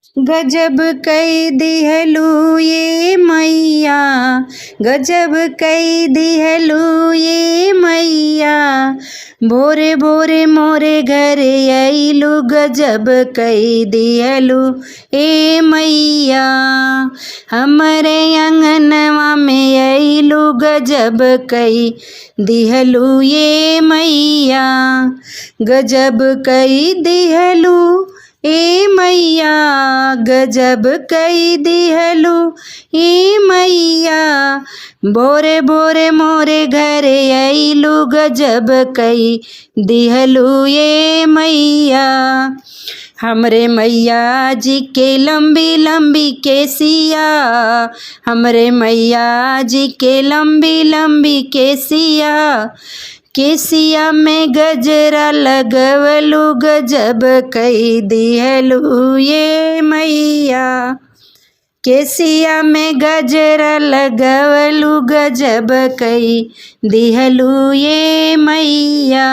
गजब कई दिहलू ये मैया, गजब कई दिहलू ये मैया, भोरे भोरे मोरे घरे अइलू, गजब कई दिहलू ए मैया, हमरे अंगनवा में अइलू, गजब कई दिहलू ये मैया, गजब कई दिहलू ए मैया, गजब कई दिहलू ए मैया, भोरे भोरे मोरे घरे अइलू, गजब कई दिहलू ए मैया, हमरे मैया जी के लंबी लंबी केसिया, हमरे मैया जी के लंबी लंबी केसिया, केसिया में गजरा लगवलू, गजब कई दिहलू ये मैया, केसिया में गजरा लगवलू, गजब कई दिहलू ये मैया,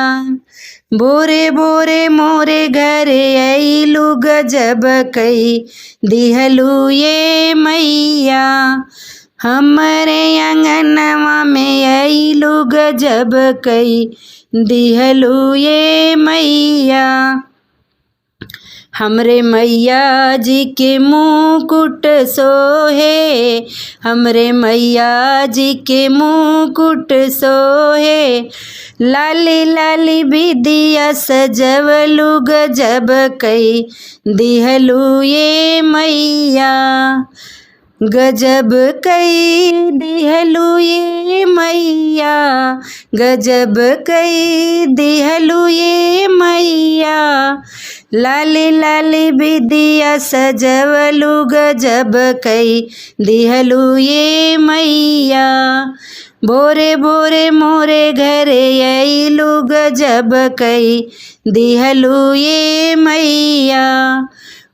भोरे भोरे मोरे घरे अइलू, गजब कई दिहलू ये मैया, हमरे अंगनवा में अइलू, गजब कई दिहलू ये मैया, हमरे मैया जी के मुकुट सोहे, हमरे मैया जी के मुकुट सोहे, लाली लाली बिदिया सजवलू, गजब कई दिहलू ये मैया, गजब कई दिहलू ये मैया, गजब कई दिहलू ये मैया, लाली लाली बिदिया सजवलू, गजब कई दिहलू ये मैया, भोरे भोरे मोरे घरे अइलू, गजब कई दिहलू ये मैया,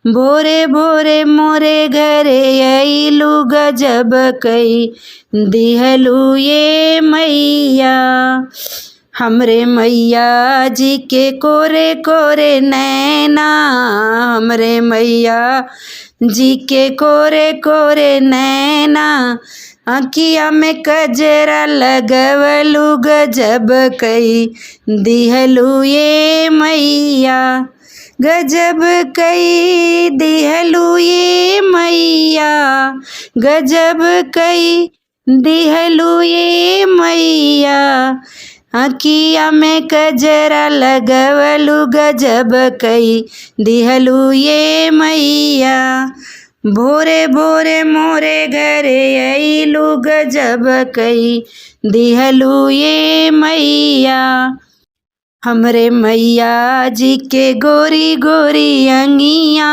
भोरे भोरे मोरे घरे अइलू, गजब कई दिहलू ये मैया, हमरे मैया जी के कोरे कोरे नैना, हमरे मैया जी के कोरे कोरे नैना, आँखिया में कजरा लगवलू, गजब कई दिहलू ये मैया, गजब कई दिहलू ये मैया, गजब कई दिहलू ये मैया, आँखिया में कजरा लगवलू, गजब कई दिहलू ये मैया, भोरे भोरे मोरे घरे अइलू, गजब कई दिहलू ये मैया, हमरे मैया जी के गोरी गोरी अंगिया,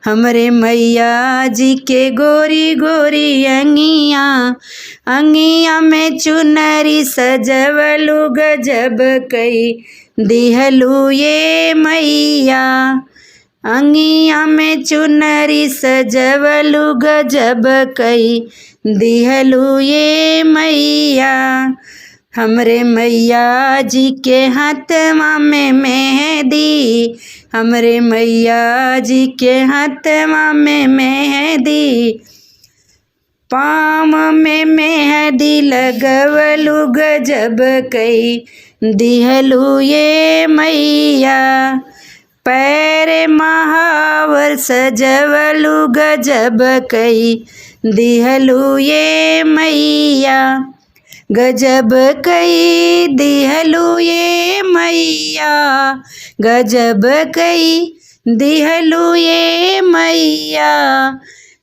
हमरे मैया जी के गोरी गोरी अंगिया, अंगिया में चुनरी सजवलू, गजब कई दिहलू ये मैया, अंगिया में चुनरी सजवलू, गजब कई दिहलू ये मैया, हमरे मैया जी के हाथवा में मेहंदी, हमरे मैया जी के हाथवा में मेहंदी, पाँव में मेहंदी लगवलू, गजब कई दिहलू ये मैया, पैर महावर सजवलू, गजब कई दिहलू ये मैया, गजब कई दिहलू ये मैया, गजब कई दिहलू ये मैया,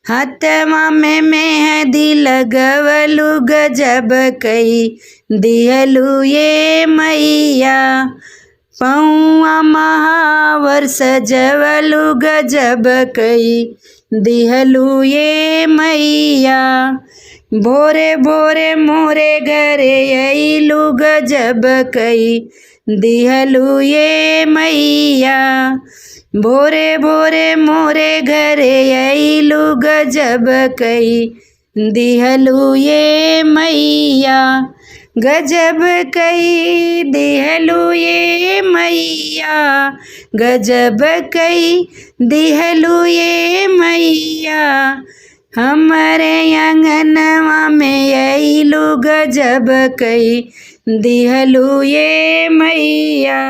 हाथवा में मेहंदी लगवलू, गजब कई दिहलू ये मैया, पौआ महावर सजवलू, गजब कई दिहलू ये मैया, भोरे भोरे मोरे घरे अइलू, गजब कई दिहलू ये मैया, भोरे भोरे मोरे घरे अइलू, गजब कई दिहलू ये मैया, गजब कई दिहलू ये ये मैया, गजब कई दिहलू ये मैया, हमारे अंगनवा में अइलू गजब कई दिहलू ये मैया।